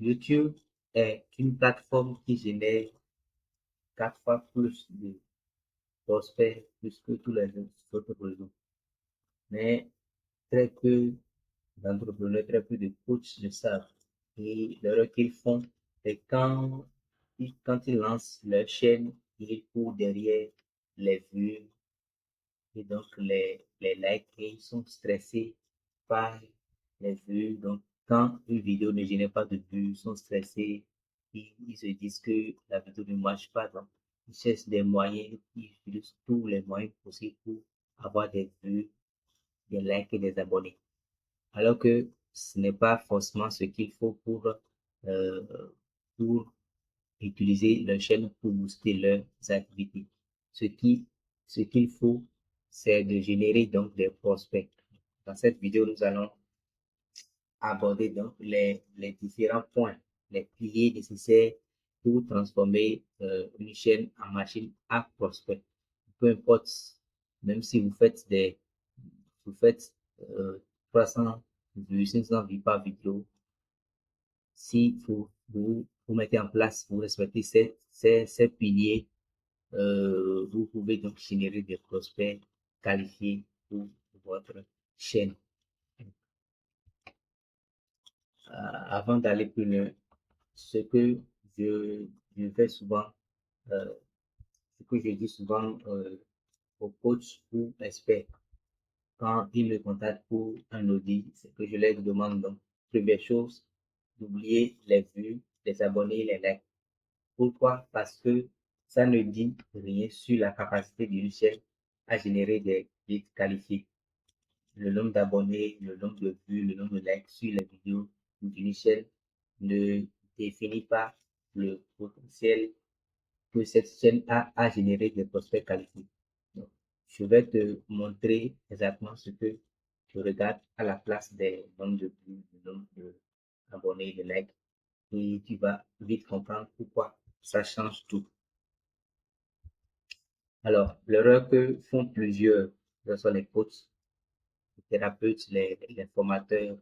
YouTube est une plateforme qui génère 4 fois plus de prospects plus que tous les autres réseaux. Mais très peu d'entrepreneurs, très peu de coachs le savent. Et l'erreur qu'ils font, c'est quand ils lancent leur chaîne, ils courent derrière les vues et donc les likes et ils sont stressés par les vues. Donc, quand une vidéo ne génère pas de vues, ils sont stressés. Ils se disent que la vidéo ne marche pas. Donc, ils cherchent des moyens, ils utilisent tous les moyens possibles pour avoir des vues, des likes et des abonnés. Alors que ce n'est pas forcément ce qu'il faut euh, pour utiliser leur chaîne pour booster leurs activités. Ce qui, ce qu'il faut, c'est de générer donc des prospects. Dans cette vidéo, nous allons aborder donc les différents points, les piliers nécessaires pour transformer une chaîne en machine à prospect. Peu importe, même si vous faites 300 vues, 500 vues par vidéo, si vous mettez en place, vous respectez ces piliers, vous pouvez donc générer des prospects qualifiés pour votre chaîne. Avant d'aller plus loin, ce que je fais souvent, euh, ce que je dis souvent aux coachs ou experts quand ils me contactent pour un audit, c'est que je leur demande donc, première chose, d'oublier les vues, les abonnés, les likes. Pourquoi? Parce que ça ne dit rien sur la capacité d'une chaîne à générer des leads qualifiés. Le nombre d'abonnés, le nombre de vues, le nombre de likes sur les vidéos d'une chaîne ne définit pas le potentiel que cette chaîne a à générer des prospects qualifiés. Donc, je vais te montrer exactement ce que je regarde à la place des nombres de vues, le nombre d'abonnés, de likes, et tu vas vite comprendre pourquoi ça change tout. Alors, l'erreur que font plusieurs, que ce soit les coachs, les thérapeutes, les formateurs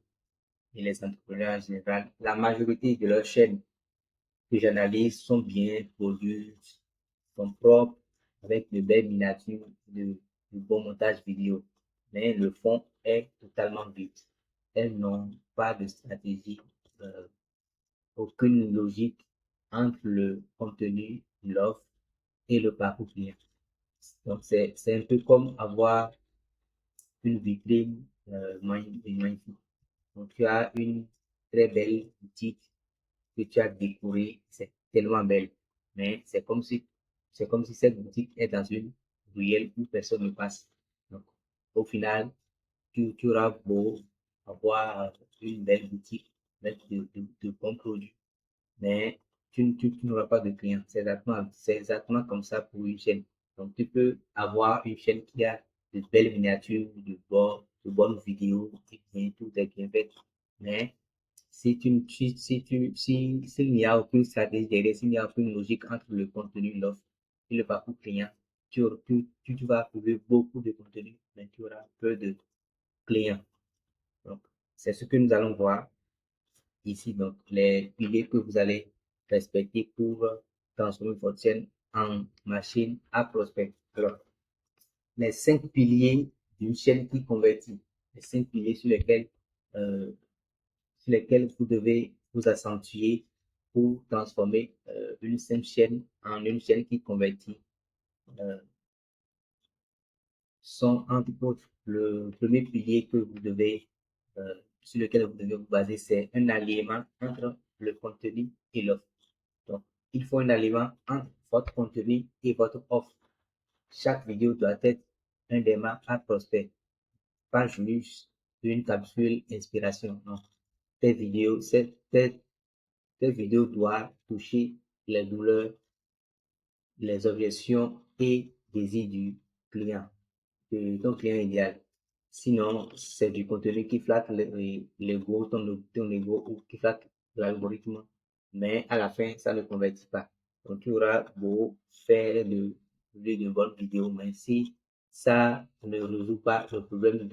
et les entrepreneurs en général, la majorité de leurs chaînes que j'analyse sont bien produites, sont propres, avec de belles miniatures, de bons montages vidéo. Mais le fond est totalement vide. Elles n'ont pas de stratégie, euh, aucune logique entre le contenu, l'offre et le parcours client. Donc, c'est un peu comme avoir une vitrine magnifique. Donc, tu as une très belle boutique que tu as décorée, c'est tellement belle. Mais c'est comme si cette boutique est dans une ruelle où personne ne passe. Donc, au final, tu auras beau avoir une belle boutique avec de bons produits, mais tu n'auras pas de clients. C'est exactement comme ça pour une chaîne. Donc, tu peux avoir une chaîne qui a de belles miniatures, de bonnes vidéos, et tout est bien fait. Mais si tu, tu- si tu, si, s'il n'y a aucune stratégie derrière, s'il n'y a aucune logique entre le contenu, l'offre et le parcours client, tu vas trouver beaucoup de contenu, mais tu auras peu de clients. Donc, c'est ce que nous allons voir ici. Donc, les piliers que vous allez respecter pour transformer votre chaîne en machine à prospect. Alors, les 5 piliers d'une chaîne qui convertit, les 5 piliers euh, sur lesquels vous devez vous accentuer pour transformer une simple chaîne en une chaîne qui convertit, euh, sont entre autres le premier pilier sur lequel vous devez vous baser, c'est un alignement entre le contenu et l'offre. Donc, il faut un alignement entre votre contenu et votre offre. Chaque vidéo doit être un démarrage à prospect, pas juste une capsule inspiration. Non. Tes vidéos, tes vidéos doivent toucher les douleurs, les objections et désirs du client, de ton client idéal. Sinon, c'est du contenu qui flatte l'ego, ton ego ou qui flatte l'algorithme, mais à la fin, ça ne convertit pas. Donc, tu auras beau faire de bonnes vidéos, mais si ça ne résout pas le problème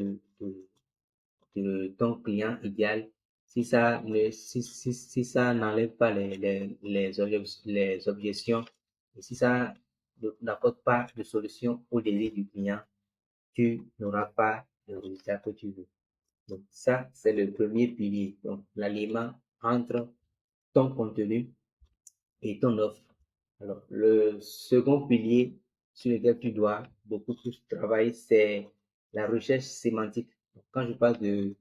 de ton client idéal, si ça n'enlève pas les objections, et si ça n'apporte pas de solution au désir du client, tu n'auras pas le résultat que tu veux. Donc, ça, c'est le premier pilier. Donc, l'aliment entre ton contenu et ton offre. Alors, le second pilier sur lequel tu dois beaucoup plus travailler, c'est la recherche sémantique. Donc, quand je parle de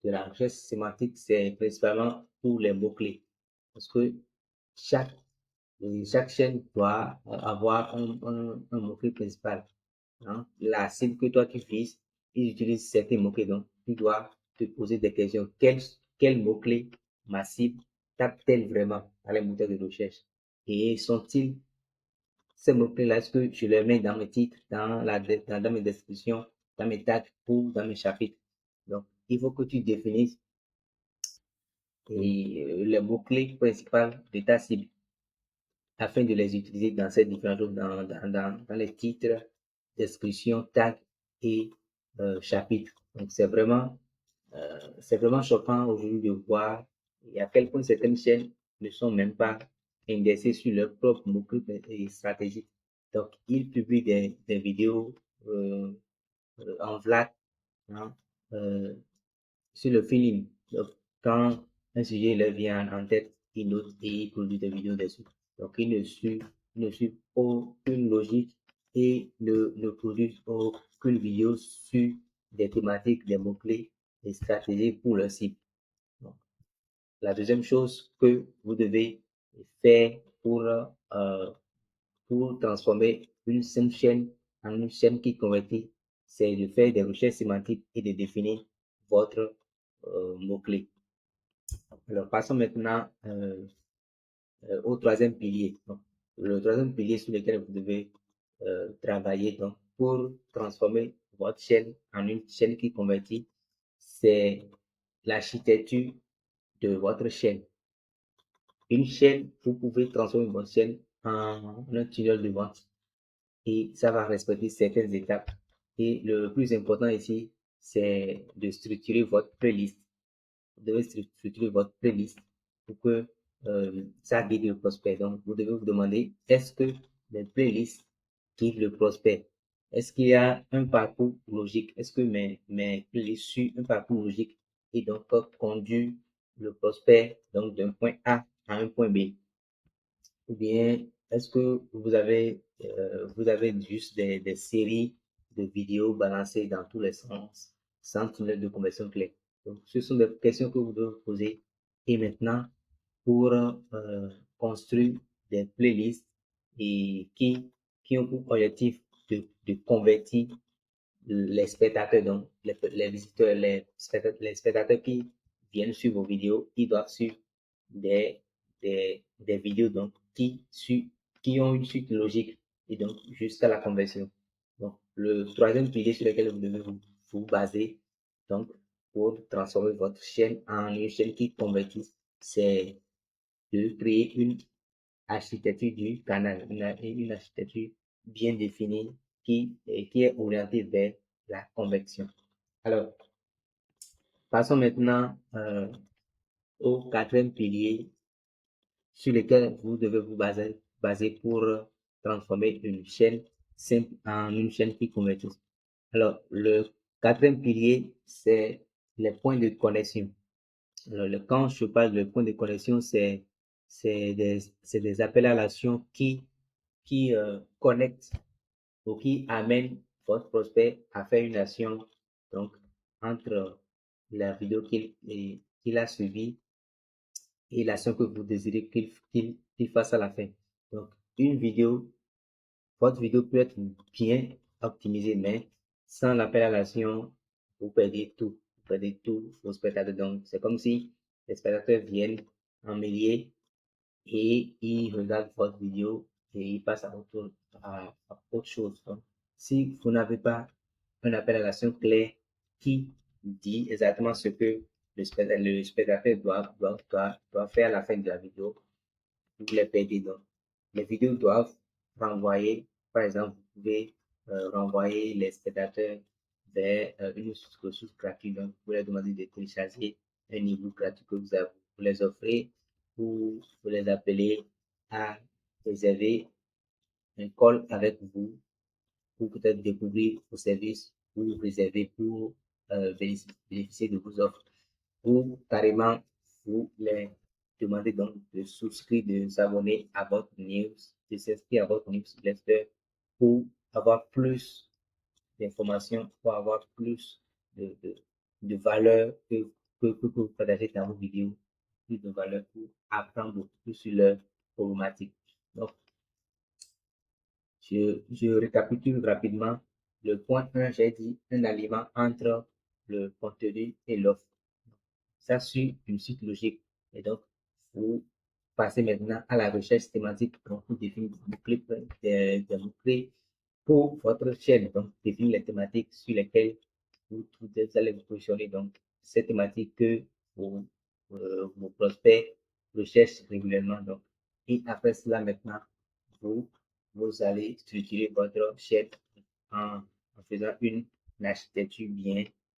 la recherche sémantique, c'est principalement pour les mots-clés. Parce que chaque, chaque chaîne doit avoir un mot-clé principal. Hein. La cible que toi tu vises, ils utilisent certains mots-clés. Donc, tu dois te poser des questions. Quel mot-clé ma cible tape-t-elle vraiment dans les moteurs de recherche? Et sont-ils ces mots-clés-là, est-ce que je les mets dans mes titres, dans mes descriptions, dans mes tags ou dans mes chapitres? Donc, il faut que tu définisses les mots-clés principaux de ta cible afin de les utiliser dans ces différents choses, dans les titres, descriptions, tags et chapitres. Donc, c'est vraiment choquant aujourd'hui de voir à quel point certaines chaînes ne sont même pas indexées sur leurs propres mots-clés et stratégiques. Donc, ils publient des vidéos en VLAC, hein, euh, sur le feeling. Donc, quand un sujet leur vient en tête, ils notent et ils produisent des vidéos dessus. Donc, ils ne suivent aucune logique et ne produisent aucune vidéo sur des thématiques, des mots-clés, des stratégies pour leur cible. Donc, la deuxième chose que vous devez faire pour transformer une simple chaîne en une chaîne qui convertit, c'est de faire des recherches sémantiques et de définir votre mot-clé. Alors, passons maintenant au troisième pilier. Donc, le troisième pilier sur lequel vous devez travailler donc, pour transformer votre chaîne en une chaîne qui convertit, c'est l'architecture de votre chaîne. Une chaîne, vous pouvez transformer votre chaîne en un tunnel de vente et ça va respecter certaines étapes. Et le plus important ici, c'est de structurer votre playlist. Vous devez structurer votre playlist pour que ça guide le prospect. Donc, vous devez vous demander, est-ce que les playlists guident le prospect? Est-ce qu'il y a un parcours logique? Est-ce que mes playlists suivent un parcours logique et donc conduit le prospect donc d'un point A à un point B? Ou bien est-ce que vous avez juste des séries de vidéos balancées dans tous les sens sans tunnel de conversion clair? Donc, ce sont des questions que vous devez vous poser. Et maintenant, pour construire des playlists et qui ont pour objectif de convertir les spectateurs, donc les visiteurs, les spectateurs qui viennent sur vos vidéos, ils doivent suivre des, des vidéos donc, qui ont une suite logique et donc jusqu'à la conversion. Donc, le troisième pilier sur lequel vous devez vous baser donc, pour transformer votre chaîne en une chaîne qui convertisse, c'est de créer une architecture du canal, une architecture bien définie qui est orientée vers la conversion. Alors, passons maintenant au quatrième pilier sur lequel vous devez vous baser pour transformer une chaîne simple en une chaîne qui convertit. Alors, le quatrième pilier, c'est les points de connexion. Alors, quand je parle de points de connexion, c'est des appels à l'action qui connectent ou qui amènent votre prospect à faire une action donc entre la vidéo qu'il a suivie et l'action que vous désirez qu'il fasse à la fin. Donc, votre vidéo peut être bien optimisée, mais sans l'appel à l'action, vous perdez tout. Vous perdez tous vos spectateurs. Donc, c'est comme si les spectateurs viennent en milliers et ils regardent votre vidéo et ils passent à autre chose. Donc, si vous n'avez pas un appel à l'action clair qui dit exactement ce que le spectateur doit faire à la fin de la vidéo, vous les perdez. Donc, les vidéos doivent renvoyer, par exemple, vous pouvez renvoyer les spectateurs vers une ressource gratuite. Donc, vous pouvez leur demander de télécharger un niveau gratuit que vous les offrez, vous les appelez à réserver un call avec vous pour peut-être découvrir vos services, ou réserver pour bénéficier de vos offres, ou carrément vous les demandez donc de souscrire, de s'abonner à votre news, de s'inscrire à votre newsletter pour avoir plus d'informations, pour avoir plus de valeur que vous partagez dans vos vidéos, plus de valeur pour apprendre beaucoup plus sur leur problématique. Donc, je récapitule rapidement. Le point 1, j'ai dit un aliment entre le contenu et l'offre. Ça suit une suite logique. Et donc, vous passez maintenant à la recherche thématique. Donc, vous définissez des mots-clés pour votre chaîne. Donc, définir les thématiques sur lesquelles vous allez vous positionner. Donc, ces thématiques que vos prospects recherchent régulièrement. Donc, et après cela, maintenant, vous, vous allez structurer votre chaîne en faisant une architecture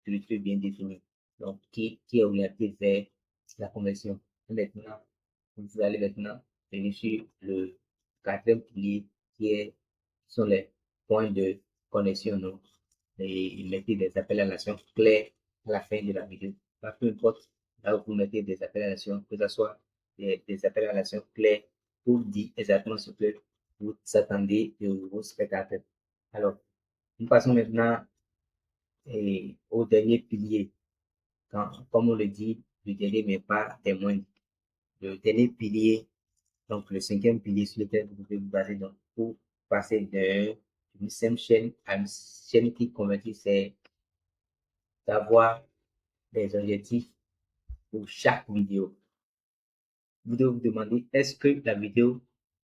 structure bien définie. Donc, qui est orienté vers la conversion. Maintenant, vous allez maintenant venir sur le quatrième pilier sont les points de connexion. Donc, et mettez des appels à l'action clairs à la fin de la vidéo. Peu importe là où vous mettez des appels à l'action, que ce soit des appels à l'action clairs pour dire exactement ce que vous attendez de vos spectateurs. Alors, nous passons maintenant au dernier pilier. Comme on le dit, le dernier mais pas des moindres. Le dernier pilier, donc le cinquième pilier sur lequel vous pouvez vous baser donc, pour passer d'une simple chaîne à une chaîne qui convertit, c'est d'avoir des objectifs pour chaque vidéo. Vous devez vous demander, est-ce que la vidéo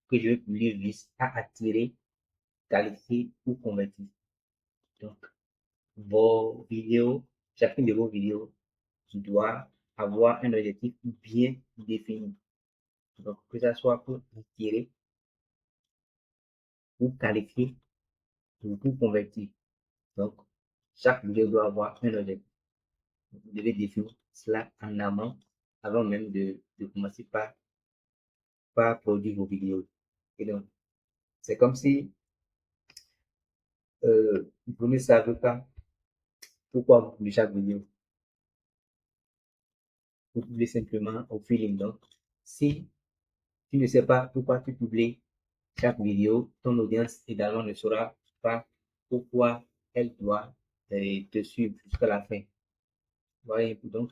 que je vais publier vise à attirer, qualifier ou convertir? Donc, vos vidéos, chacune de vos vidéos doit avoir un objectif bien défini. Donc, que ce soit pour attirer, pour qualifier ou pour convertir. Donc, chaque vidéo doit avoir un objectif. Vous devez définir cela en amont avant même de commencer par produire vos vidéos. Et donc, c'est comme si vous ne savez pas pourquoi vous publiez chaque vidéo. Vous publiez simplement au feeling. Donc, si tu ne sais pas pourquoi tu publies chaque vidéo, ton audience également ne saura pas pourquoi elle doit te suivre jusqu'à la fin. Voyez, donc,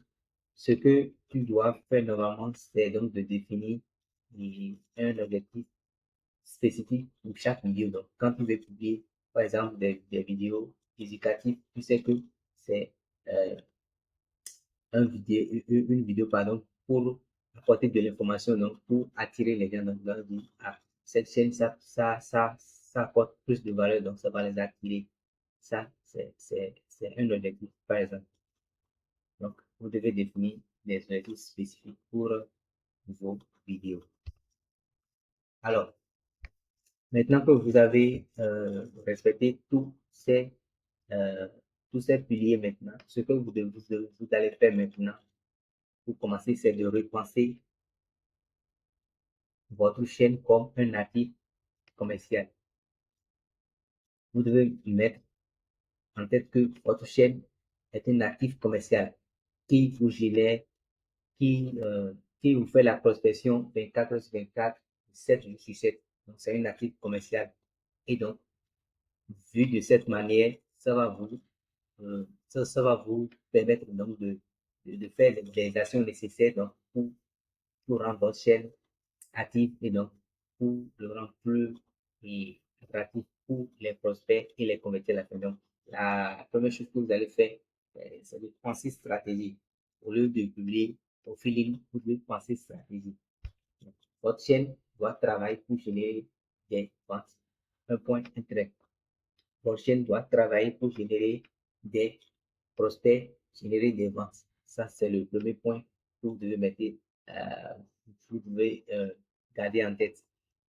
ce que tu dois faire normalement, c'est donc de définir un objectif spécifique pour chaque vidéo. Donc, quand tu veux publier, par exemple, des vidéos éducatives, tu sais que c'est euh, une vidéo pardon, pour apporter de l'information, donc pour attirer les gens. Donc, ah, cette chaîne, ça apporte plus de valeur, donc ça va les attirer. Ça, c'est un objectif, par exemple. Donc, vous devez définir des objectifs spécifiques pour vos vidéos. Alors, maintenant que vous avez respecté euh, tous ces piliers maintenant, ce que vous allez faire maintenant pour commencer, c'est de repenser votre chaîne comme un natif commercial. Vous devez mettre en tête que votre chaîne est un natif commercial qui vous génère, qui, euh, qui vous fait la prospection 24 heures sur 24, 7 jours sur 7. Donc, c'est un natif commercial. Et donc, vu de cette manière, ça va vous permettre donc de faire les actions nécessaires donc, pour rendre votre chaîne active et donc pour le rendre plus attractif pour les prospects et les convertir à la fin. Donc, la première chose que vous allez faire, c'est de penser stratégie. Au lieu de publier au feeling, vous devez penser stratégie. Donc, votre chaîne doit travailler pour générer des ventes. Un point, un trait. Votre chaîne doit travailler pour générer des prospects, générer des ventes. Ça, c'est le premier point que vous devez mettre, vous devez garder en tête.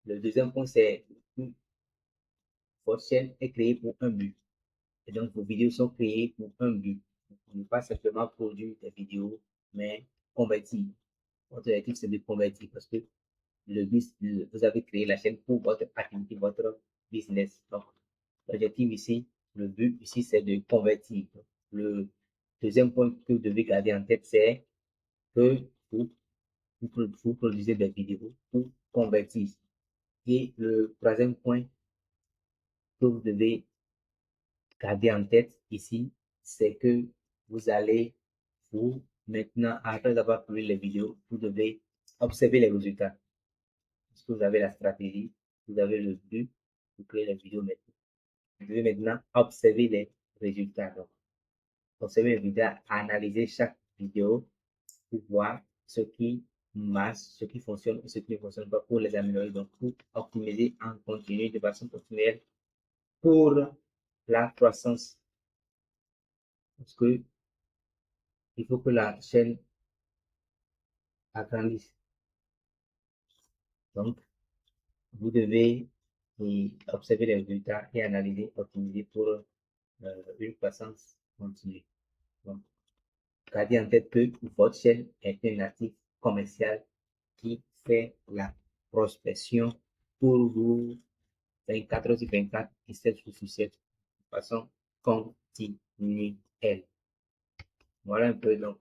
Le deuxième point, c'est que votre chaîne est créée pour un but. Et donc, vos vidéos sont créées pour un but. Ne pas simplement produire des vidéos, mais convertir. Votre objectif, c'est de convertir parce que vous avez créé la chaîne pour votre activité, votre business. Donc, l'objectif ici, le but ici, c'est de convertir. Le deuxième point que vous devez garder en tête, c'est que vous produisez des vidéos pour convertir. Et le troisième point que vous devez garder en tête ici, c'est que vous allez maintenant, après avoir publié les vidéos, vous devez observer les résultats. Parce que vous avez la stratégie, vous avez le but, vous créez les vidéos maintenant. Vous devez maintenant observer les résultats. Donc, observer les vidéos, analyser chaque vidéo pour voir ce qui marche, ce qui fonctionne et ce qui ne fonctionne pas pour les améliorer. Donc, pour optimiser en continu de façon continuelle pour la croissance. Parce que il faut que la chaîne agrandisse. Donc, vous devez observer les résultats et analyser, optimiser pour une croissance continue. Donc, gardez en tête que votre chaîne est un actif commercial qui fait la prospection pour vous 24 heures sur 24 et 7 jours sur 7 de façon continuelle. Voilà un peu donc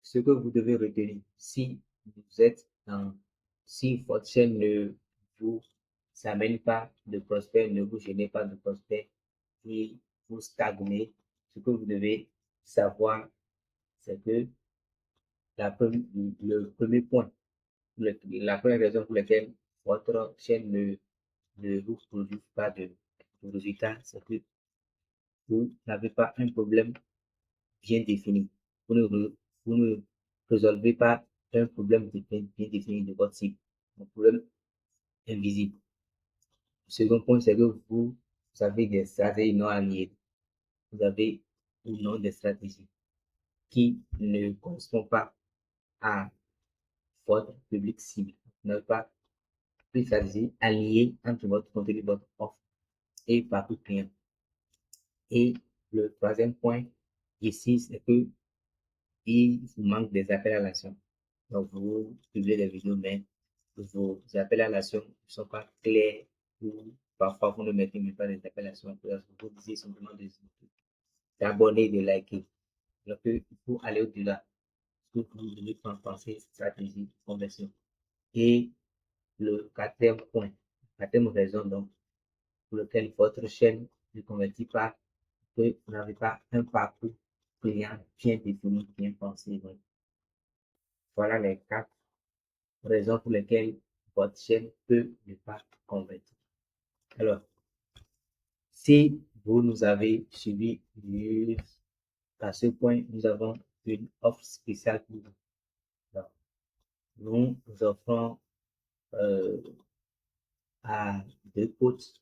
ce que vous devez retenir. Si vous êtes si votre chaîne ne vous amène pas de prospects, ne vous gênez pas de prospects et vous stagnez, ce que vous devez savoir, c'est que le premier point, la première raison pour laquelle votre chaîne ne vous produit pas de résultats, c'est que vous n'avez pas un problème bien défini. Vous ne résolvez pas un problème bien défini de votre cible, un problème invisible. Le second point, c'est que vous avez des stratégies non alignées. Vous avez ou non des stratégies qui ne correspondent pas à votre public cible. Vous n'avez pas une stratégie alliée entre votre contenu, votre offre et parcours client. Et le troisième point ici, c'est que il vous manque des appels à l'action. Donc, vous publiez des vidéos, mais vos appels à l'action ne sont pas clairs ou parfois vous ne mettez même pas des appels à l'action. Vous disiez simplement d'abonner, de liker. Donc, il faut aller au-delà. Vous devez penser stratégie, conversion. Et le quatrième point, quatrième raison donc, pour lequel votre chaîne ne convertit pas, que vous n'avez pas un parcours client bien défini, bien pensé. Donc, voilà les quatre raisons pour lesquelles votre chaîne peut ne pas convertir. Alors, si vous nous avez suivi à ce point, nous avons une offre spéciale pour vous. Donc, nous offrons à deux coachs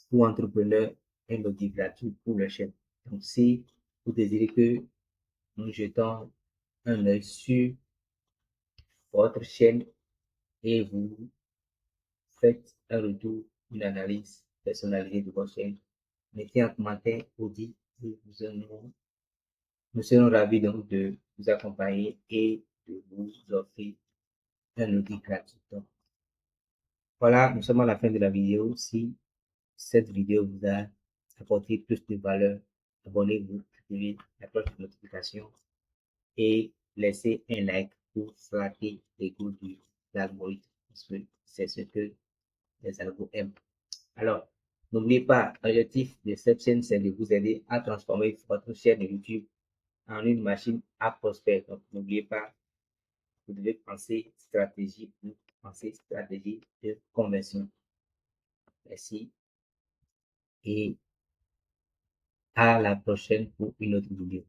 pour entrepreneurs un audit gratuit pour le chaîne. Donc, si vous désirez que nous jetons un œil sur votre chaîne et vous faites un retour, une analyse personnalisée de votre chaîne, mettez en commentaire audit et nous serons ravis donc de vous accompagner et de vous offrir un audit gratuit. Donc, voilà, nous sommes à la fin de la vidéo. Si cette vidéo vous a apporté plus de valeur, abonnez-vous, activez la cloche de notification et laissez un like pour flatter les goûts de l'algorithme parce que c'est ce que les algos aiment. Alors, n'oubliez pas, l'objectif de cette chaîne, c'est de vous aider à transformer votre chaîne YouTube en une machine à prospérer. Donc, n'oubliez pas, vous devez penser stratégie de conversion. Merci et à la prochaine pour une autre vidéo.